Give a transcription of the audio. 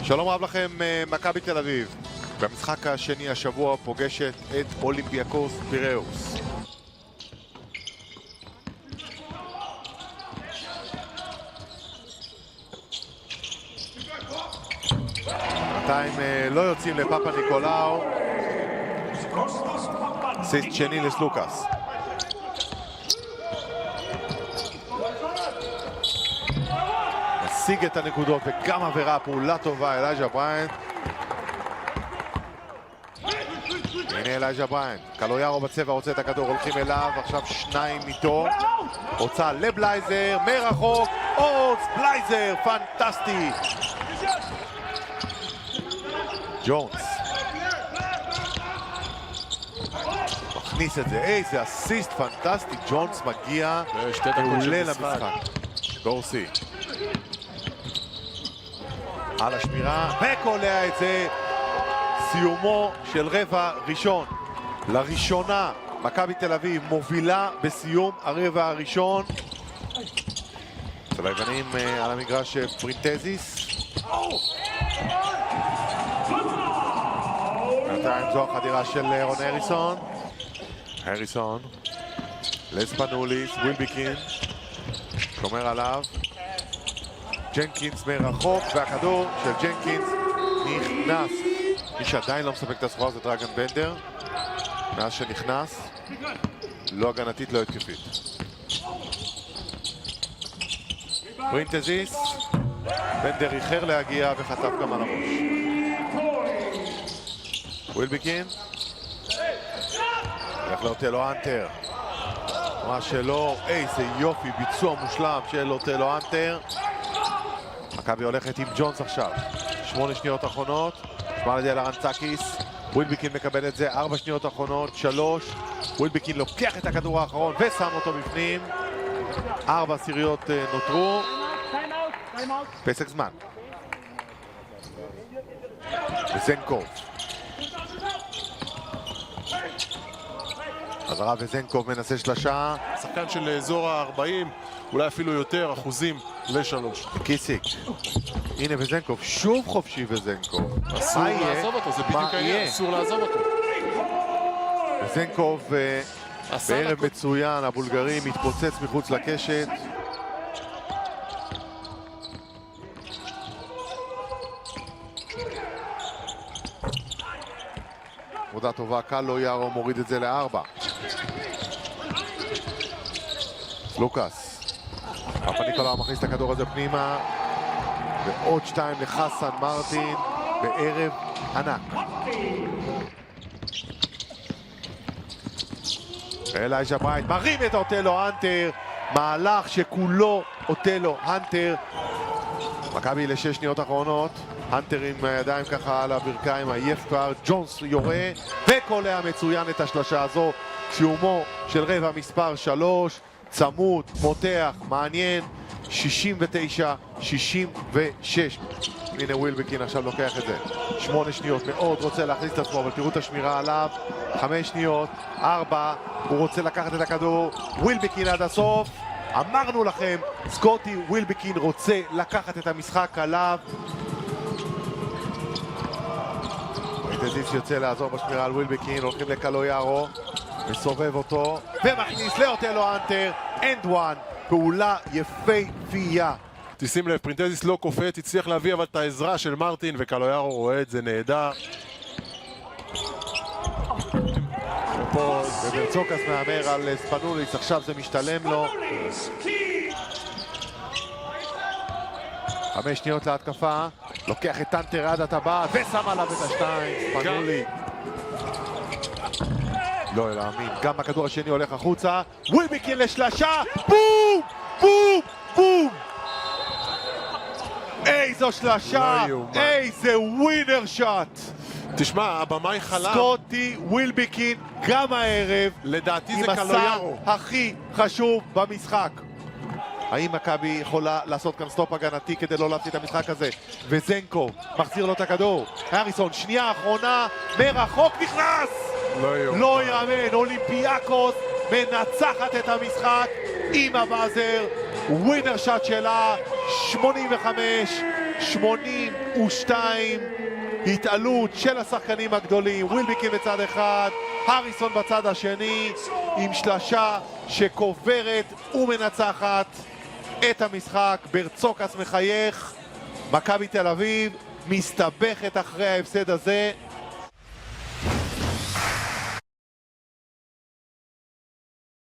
שלום רב לכם, מכבי תל אביב. במשחק השני השבוע פוגשת את אולימפיאקוס פיראוס. בינתיים לא יוצאים לפאפה ניקולאו. סיסט שני לסלוקאס. משיג את הנקודות וגם עבירה, פעולה טובה, אלייג'ה בריינט. הנה אלייג'ה בריינט, קלויארו בצבע רוצה את הכדור, הולכים אליו, עכשיו שניים איתו. הוצא לבלייזר, מרחוק, עוד בלייזר, פנטסטי. ג'ונס מכניס את זה, איזה אסיסט פנטסטי. ג'ונס מגיע מעולה למשחק. דורסי על השמירה וקולע את זה. סיומו של רבע ראשון. לראשונה מכבי תל אביב מובילה בסיום הרבע הראשון. אצל היוונים על המגרש פרינטזיס. בינתיים זו החדירה של רון הריסון. הריסון לספנוליס, ווילביקין שומר עליו. ג'נקינס מרחוק והכדור של ג'נקינס נכנס. מי שעדיין לא מספק את הסחורה זה דרגן בנדר. מאז שנכנס, לא הגנתית, לא התקפית. פרינטזיס, בנדר איחר להגיע וחטף גם על הראש. ווילביקין הולך לאוטלו אנטר. מה שלא, איזה יופי, ביצוע מושלם של אוטלו אנטר. מכבי הולכת עם ג'ונס עכשיו. 8 שניות אחרונות. שמע לידי על ארנצקיס. ווילביקין מקבל את זה. 4 שניות אחרונות. 3. ווילביקין לוקח את הכדור האחרון ושם אותו בפנים. 4 סיריות נותרו. פסק זמן. וזנקוב. חזרה וזנקוב מנסה שלשה. שחקן של אזור ה-40, אולי אפילו יותר אחוזים לשלוש. קיסיק. הנה וזנקוב, שוב חופשי וזנקוב. אסור לעזוב אותו, זה בדיוק העניין, אסור לעזוב אותו. וזנקוב בערב מצוין, הבולגרי מתפוצץ מחוץ לקשת. עבודה טובה, קלויארו מוריד את זה ל4. לוקאס. פאפה ניקולאו מכניס את הכדור הזה פנימה. ועוד 2 לחסן מרטין בערב ענק. אלייג'ה בריינט מרים את אוטלו אנטר. מהלך שכולו אוטלו אנטר. מכבי ל6 שניות אחרונות. אנטר עם הידיים ככה על הברכיים, עייף כבר. ג'ונס יורה וקולע מצוין את השלשה הזו. סיומו של רבע מספר 3. צמוד, מותח, מעניין. 69-66. הנה ווילביקין עכשיו לוקח את זה. 8 שניות, מאוד רוצה להכניס את עצמו, אבל תראו את השמירה עליו. 5 שניות, 4. הוא רוצה לקחת את הכדור. ווילביקין עד הסוף. אמרנו לכם, סקוטי ווילביקין רוצה לקחת את המשחק עליו. פרינטזיס יוצא לעזור בשמירה על ווילביקין. הולכים לקלויארו, מסובב אותו ומכניס לאוטלו אנטר. אנד וואן. פעולה יפהפייה. תשים לב, פרינטזיס לא קופץ, הצליח להביא אבל את העזרה של מרטין, וקלויארו רואה את זה נהדר. וברצוקס מאמר על ספנוליס, עכשיו זה משתלם לו. 5 שניות להתקפה, לוקח את טנטר עד הטבעת ושם עליו את השתיים. ספנולי לא להאמין, גם הכדור השני הולך החוצה. ווילביקין לשלשה, בום! בום! בום! איזו שלשה, איזה ווינר שוט. תשמע, הבמאי חלם. סקוטי ווילביקין גם הערב, לדעתי זה קלויארו. עם הסל הכי חשוב במשחק. האם מכבי יכולה לעשות כאן סטופ הגנתי כדי לא להפסיד את המשחק הזה? וזנקו מחזיר לו את הכדור. הריסון, שנייה אחרונה, מרחוק נכנס! לא יאמן, אולימפיאקוס מנצחת את המשחק עם הבאזר. ווינר שוט שלה, 85-80. 32, התעלות של השחקנים הגדולים, ווילבקין בצד אחד, הריסון בצד השני, עם שלשה שקוברת ומנצחת את המשחק. ברצוקס מחייך, מכבי תל אביב מסתבכת אחרי ההפסד הזה.